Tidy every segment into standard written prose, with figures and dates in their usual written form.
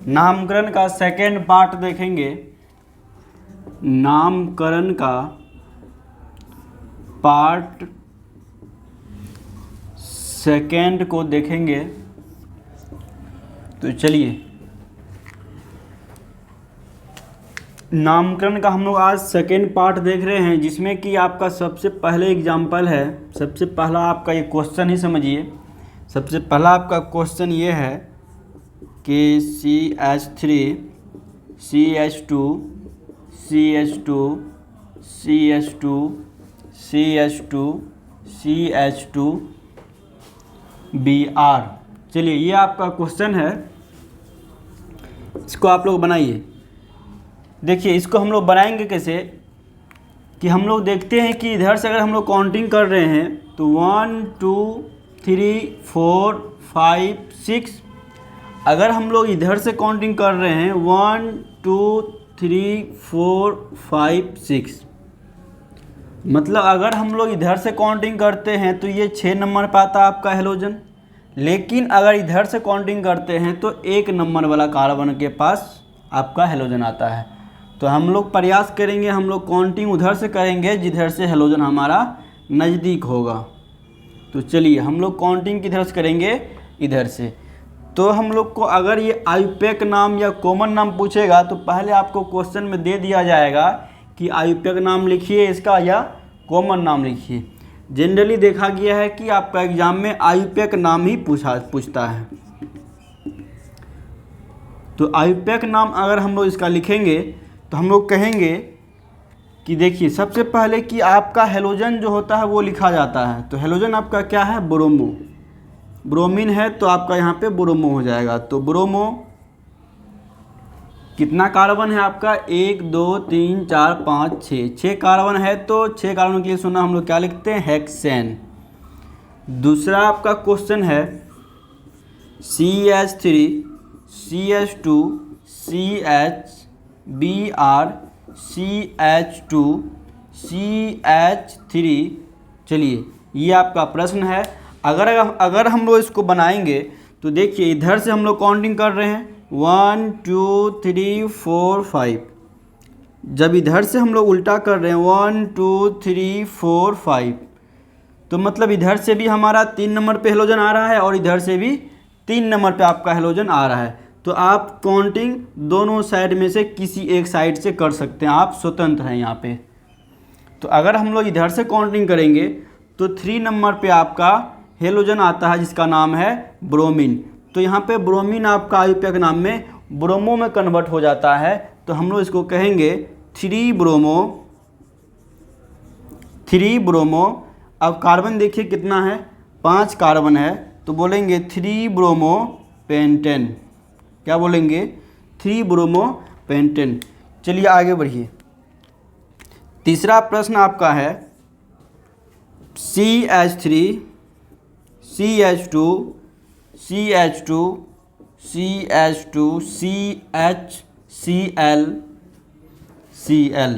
नामकरण का second part देखेंगे। नामकरण का पार्ट सेकेंड को देखेंगे। तो चलिए, नामकरण का हम लोग आज सेकेंड पार्ट देख रहे हैं, जिसमें कि आपका सबसे पहले एग्जाम्पल है। सबसे पहला आपका ये क्वेश्चन ही समझिए। सबसे पहला आपका क्वेश्चन ये है कि CH3 CH2 CH2 CH2 CH2 CH2 Br। चलिए, ये आपका क्वेश्चन है, इसको आप लोग बनाइए। देखिए, इसको हम लोग बनाएंगे कैसे कि हम लोग देखते हैं कि इधर से अगर हम लोग काउंटिंग कर रहे हैं तो 1 2 3 4 5 6। अगर हम लोग इधर से काउंटिंग कर रहे हैं 1 2 3 4 5 6, मतलब अगर हम लोग इधर से काउंटिंग करते हैं तो ये 6 नंबर पे आता है आपका हेलोजन। लेकिन अगर इधर से काउंटिंग करते हैं तो 1 नंबर वाला कार्बन के पास आपका हेलोजन आता है। तो हम लोग प्रयास करेंगे, हम लोग काउंटिंग उधर से करेंगे जिधर से हेलोजन हमारा नज़दीक होगा। तो चलिए, हम लोग काउंटिंग किधर से करेंगे, इधर से। तो हम लोग को अगर ये आयुपेक नाम या कॉमन नाम पूछेगा तो पहले आपको क्वेश्चन में दे दिया जाएगा कि आयुपेक नाम लिखिए इसका या कॉमन नाम लिखिए। जनरली देखा गया है कि आपका एग्जाम में आयुपेक नाम ही पूछता है। तो आयुपेक नाम अगर हम लोग इसका लिखेंगे तो हम लोग कहेंगे कि देखिए, सबसे पहले कि आपका हेलोजन जो होता है वो लिखा जाता है। तो हेलोजन आपका क्या है, ब्रोमो। ब्रोमीन है तो आपका यहाँ पे ब्रोमो हो जाएगा। तो ब्रोमो कितना कार्बन है आपका, 1 2 3 4 5 6 कार्बन है। तो 6 कार्बन के लिए सुना हम लोग क्या लिखते हैं, हेक्सेन। दूसरा आपका क्वेश्चन है CH3 CH2 CH Br CH2 CH3। चलिए, ये आपका प्रश्न है। अगर हम लोग इसको बनाएंगे तो देखिए, इधर से हम लोग काउंटिंग कर रहे हैं 1 2 3 4 5। जब इधर से हम लोग उल्टा कर रहे हैं 1 2 3 4 5, तो मतलब इधर से भी हमारा 3 नंबर पे हेलोजन आ रहा है और इधर से भी 3 नंबर पे आपका हेलोजन आ रहा है। तो आप काउंटिंग दोनों साइड में से किसी एक साइड से कर सकते हैं, आप स्वतंत्र हैं यहाँ पे। तो अगर हम लोग इधर से काउंटिंग करेंगे तो 3 नंबर पे आपका हेलोजन आता है जिसका नाम है ब्रोमीन। तो यहाँ पे ब्रोमीन आपका आयुपेक नाम में ब्रोमो में कन्वर्ट हो जाता है। तो हम लोग इसको कहेंगे 3 ब्रोमो। अब कार्बन देखिए कितना है, 5 कार्बन है। तो बोलेंगे 3 ब्रोमो पेंटेन। क्या बोलेंगे, 3 ब्रोमो पेंटेन। चलिए आगे बढ़िए। तीसरा प्रश्न आपका है CH3 CH2 CH2 CH2 CHCl Cl।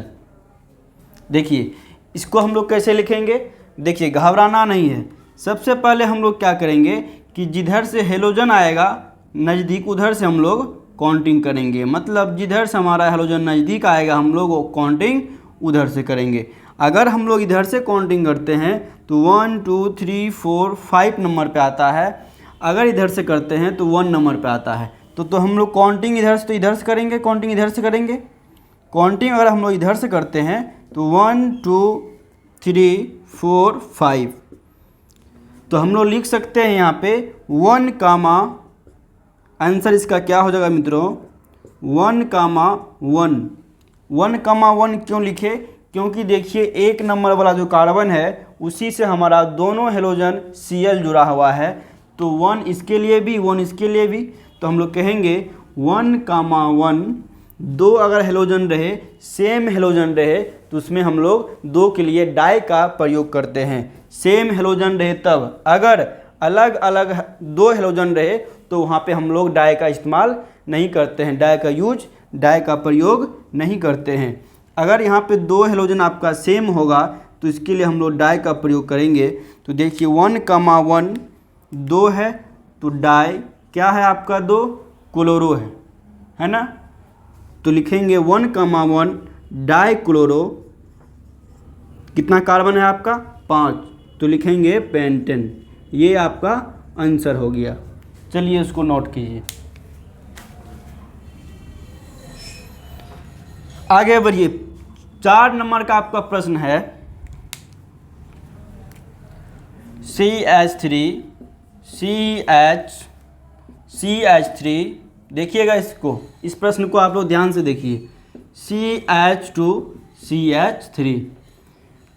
देखिए, इसको हम लोग कैसे लिखेंगे। देखिए, घबराना नहीं है। सबसे पहले हम लोग क्या करेंगे कि जिधर से हेलोजन आएगा नज़दीक, उधर से हम लोग काउंटिंग करेंगे। मतलब जिधर से हमारा हेलोजन नज़दीक आएगा हम लोग काउंटिंग उधर से करेंगे। अगर हम लोग इधर से काउंटिंग करते हैं तो 1 2 3 4 5 नंबर पे आता है। अगर इधर से करते हैं तो 1 नंबर पे आता है। तो हम लोग काउंटिंग इधर से तो इधर से करेंगे, काउंटिंग इधर से करेंगे। काउंटिंग अगर हम लोग इधर से करते हैं तो 1 2 3 4 5। तो हम लोग लिख सकते हैं यहाँ पे 1 कामा, आंसर इसका क्या हो जाएगा मित्रों, 1 कामा 1। 1 कामा 1 क्यों लिखे, क्योंकि देखिए 1 नंबर वाला जो कार्बन है उसी से हमारा दोनों हेलोजन Cl जुड़ा हुआ है। तो 1 इसके लिए भी 1 इसके लिए भी। तो हम लोग कहेंगे 1 कामा 1। 2 अगर हेलोजन रहे, सेम हेलोजन रहे, तो उसमें हम लोग 2 के लिए डाई का प्रयोग करते हैं। सेम हेलोजन रहे तब, अगर अलग अलग 2 हेलोजन रहे तो वहाँ पे हम लोग डाई का इस्तेमाल नहीं करते हैं, डाई का प्रयोग नहीं करते हैं। अगर यहाँ पे 2 हेलोजन आपका सेम होगा तो इसके लिए हम लोग डाई का प्रयोग करेंगे। तो देखिए 1 कामा 1 2 है, तो डाई क्या है आपका 2, क्लोरो है। है ना, तो लिखेंगे 1,1 डाइक्लोरो, कितना कार्बन है आपका 5, तो लिखेंगे पेंटेन। ये आपका आंसर हो गया। चलिए इसको नोट कीजिए। आगे बढ़िए, 4 नंबर का आपका प्रश्न है CH3 देखिएगा इसको, इस प्रश्न को आप लोग ध्यान से देखिए, CH2CH3,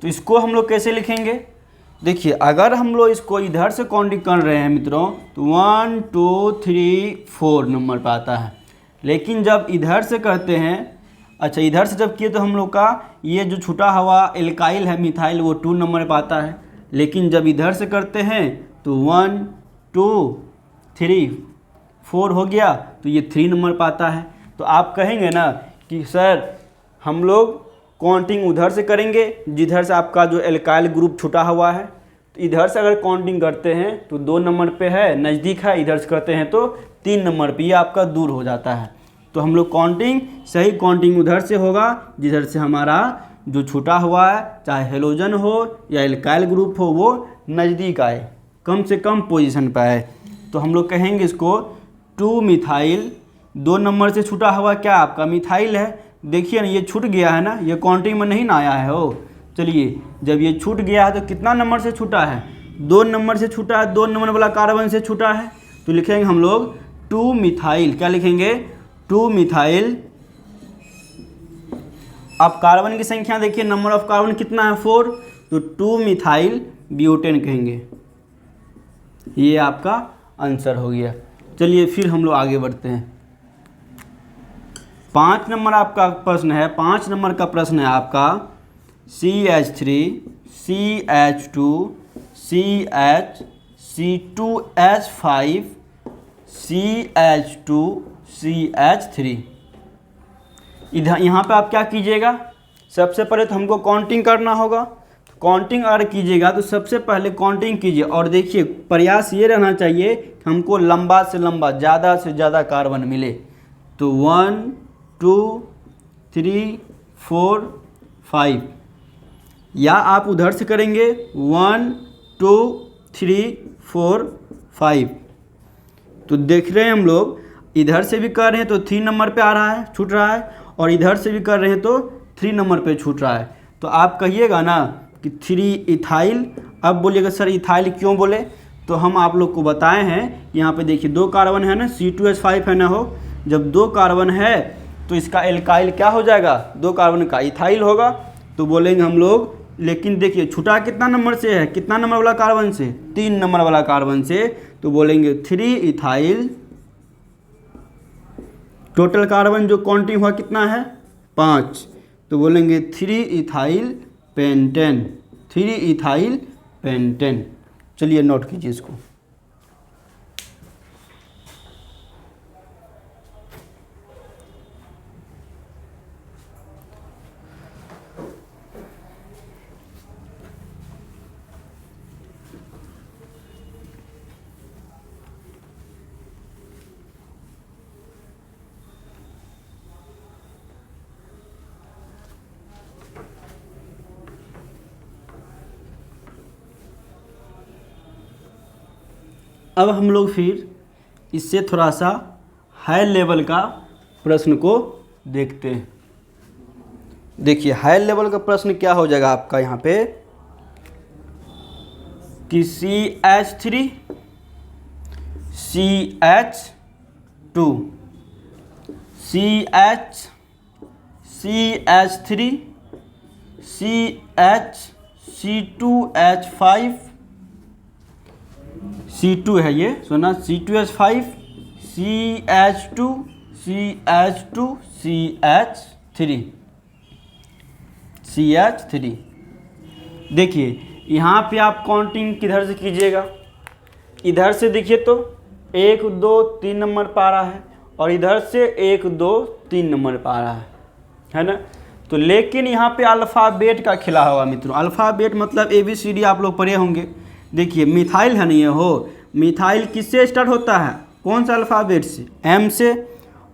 तो इसको हम लोग कैसे लिखेंगे? देखिए अगर हम लोग इसको इधर से काउंटिंग कर रहे हैं मित्रों तो 1 2 3 4 नंबर पर आता है, लेकिन जब इधर से करते हैं, अच्छा इधर से जब किए तो हम लोग का ये जो छूटा हुआ एल्काइल है मिथाइल वो 2 नंबर पर आता है, लेकिन जब इधर से करते हैं तो 1 2 3 4 हो गया तो ये 3 नंबर पर आता है। तो आप कहेंगे ना कि सर हम लोग काउंटिंग उधर से करेंगे जिधर से आपका जो एल्काइल ग्रुप छुटा हुआ है, तो इधर से अगर काउंटिंग करते हैं तो 2 नंबर पे है, नज़दीक है, इधर से करते हैं तो 3 नंबर पे, ये आपका दूर हो जाता है। तो हम लोग काउंटिंग सही काउंटिंग उधर से होगा जिधर से हमारा जो छुटा हुआ है, चाहे हेलोजन हो या एल्काइल ग्रुप हो, वो नज़दीक आए, कम से कम पोजीशन पर आए। तो हम लोग कहेंगे इसको 2 मिथाइल, 2 नंबर से छुटा हुआ क्या आपका मिथाइल है, देखिए ना ये छूट गया है ना, ये काउंटिंग में नहीं ना आया है हो। चलिए जब ये छूट गया है तो कितना नंबर से छूटा है, 2 नंबर से छूटा है, 2 नंबर वाला कार्बन से छूटा है, तो लिखेंगे हम लोग 2 मिथाइल, क्या लिखेंगे 2 मिथाइल। अब कार्बन की संख्या देखिए, नंबर ऑफ कार्बन कितना है 4, तो 2 मिथाइल ब्यूटेन कहेंगे, ये आपका आंसर हो गया। चलिए फिर हम लोग आगे बढ़ते हैं। 5 नंबर आपका प्रश्न है, 5 नंबर का प्रश्न है आपका CH3 CH2 CH C2H5 CH2 CH3। इधर यहाँ पे आप क्या कीजिएगा, सबसे पहले तो हमको काउंटिंग करना होगा। काउंटिंग अगर कीजिएगा तो सबसे पहले काउंटिंग कीजिए और देखिए प्रयास ये रहना चाहिए कि हमको लंबा से लंबा ज़्यादा से ज़्यादा कार्बन मिले। तो 1 2 3 4 5, या आप उधर से करेंगे 1 2 3 4 5। तो देख रहे हैं हम लोग इधर से भी कर रहे हैं तो 3 नंबर पे आ रहा है, छूट रहा है, और इधर से भी कर रहे हैं तो 3 नंबर पे छूट रहा है। तो आप कहिएगा ना कि 3 इथाइल। अब बोलिएगा सर इथाइल क्यों बोले, तो हम आप लोग को बताए हैं, यहाँ पे देखिए 2 कार्बन है ना, C2H5 है ना हो, जब 2 कार्बन है तो इसका एल्काइल क्या हो जाएगा, 2 कार्बन का इथाइल होगा। तो बोलेंगे हम लोग, लेकिन देखिए छुटा कितना नंबर से है, कितना नंबर वाला कार्बन से, 3 नंबर वाला कार्बन से, तो बोलेंगे 3 इथाइल। टोटल कार्बन जो काउंटिंग हुआ कितना है 5, तो बोलेंगे 3 इथाइल पेंटेन, 3 इथाइल पेंटेन। चलिए नोट कीजिए इसको। अब हम लोग फिर इससे थोड़ा सा हाई लेवल का प्रश्न को देखते हैं। देखिए हाई लेवल का प्रश्न क्या हो जाएगा आपका यहाँ पे कि CH3 CH2 CH3 C2H5 C2 है ये सुना, C2H5 CH2 CH2 CH3। देखिए यहाँ पे आप काउंटिंग किधर से कीजिएगा, इधर से देखिए तो 1 2 3 नंबर पर आ रहा है, और इधर से 1 2 3 नंबर पर आ रहा है ना। तो लेकिन यहाँ पे अल्फ़ाबेट का खिला हुआ मित्रों, अल्फ़ाबेट मतलब ABCD आप लोग पढ़े होंगे। देखिए मिथाइल है नहीं हो, मिथाइल किससे स्टार्ट होता है, कौन सा अल्फ़ाबेट से, M से,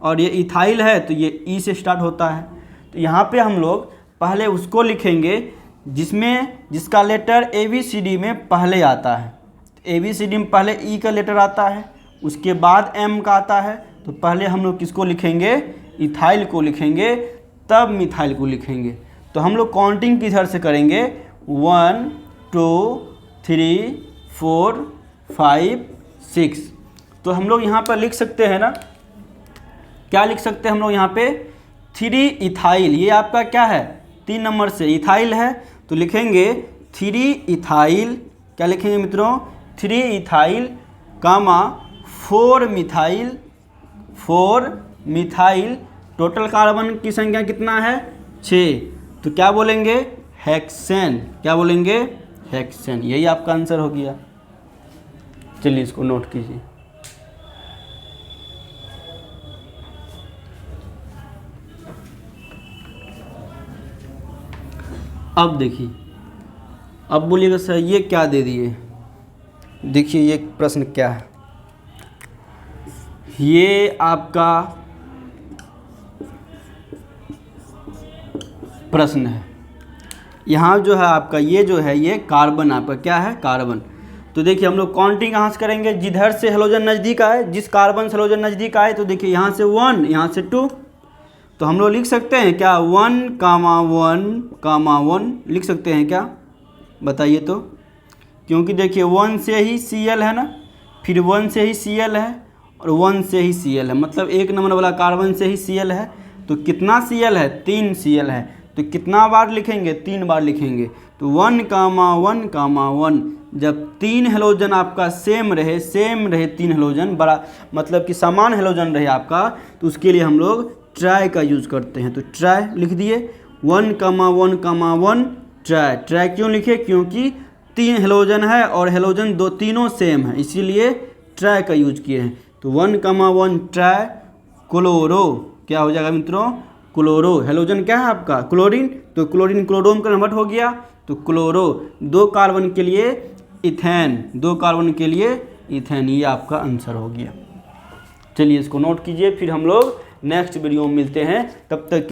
और ये इथाइल है तो ये ई से स्टार्ट होता है। तो यहाँ पे हम लोग पहले उसको लिखेंगे जिसका लेटर ABCD में पहले आता है। तो ABCD में पहले ई का लेटर आता है, उसके बाद M का आता है। तो पहले हम लोग किसको लिखेंगे, इथाइल को लिखेंगे, तब मिथाइल को लिखेंगे। तो हम लोग काउंटिंग किधर से करेंगे, 1 2 3 4 5 6। तो हम लोग यहाँ पर लिख सकते हैं ना, क्या लिख सकते हैं हम लोग यहाँ पे, 3 इथाइल। ये आपका क्या है, 3 नंबर से इथाइल है। तो लिखेंगे 3 इथाइल, क्या लिखेंगे मित्रों, 3 इथाइल कामा 4 मिथाइल, 4 मिथाइल। टोटल कार्बन की संख्या कितना है, 6। तो क्या बोलेंगे, हेक्सेन। क्या बोलेंगे, हेक्सेन। यही आपका आंसर हो गया। चलिए इसको नोट कीजिए। अब देखिए, अब बोलिएगा सर ये क्या दे दिए। देखिए ये प्रश्न क्या है, ये आपका प्रश्न है। यहाँ जो है आपका ये जो है ये कार्बन, आपका क्या है, कार्बन। तो देखिए हम लोग काउंटिंग कहाँ से करेंगे, जिधर से हेलोजन नज़दीक आए, जिस कार्बन से हेलोजन नज़दीक आए। तो देखिए यहाँ से 1, यहाँ से 2। तो हम लोग लिख सकते हैं क्या, 1 कामा 1 लिख सकते हैं क्या, बताइए तो। क्योंकि देखिए 1 से ही Cl है ना, फिर 1 से ही Cl है और 1 से ही Cl है, मतलब 1 नंबर वाला कार्बन से ही Cl है। तो कितना Cl है, 3 Cl है। तो कितना बार लिखेंगे, 3 बार लिखेंगे। तो 1 कामा 1, जब 3 हेलोजन आपका सेम रहे 3 हेलोजन, बड़ा मतलब कि समान हेलोजन रहे आपका, तो उसके लिए हम लोग ट्राई का यूज़ करते हैं। तो ट्राई लिख दिए, 1 कामा 1 ट्राई क्यों लिखे, क्योंकि 3 हेलोजन है और हेलोजन तीनों सेम है, इसीलिए ट्राई का यूज किए हैं। तो 1 कामा 1 ट्राई क्लोरो, क्या हो जाएगा मित्रों, क्लोरो। हेलोजन क्या है आपका, क्लोरीन। तो क्लोरीन क्लोरोम कन्वर्ट हो गया, तो क्लोरो। 2 कार्बन के लिए इथेन, 2 कार्बन के लिए इथेन, ये आपका आंसर हो गया। चलिए इसको नोट कीजिए, फिर हम लोग नेक्स्ट वीडियो में मिलते हैं, तब तक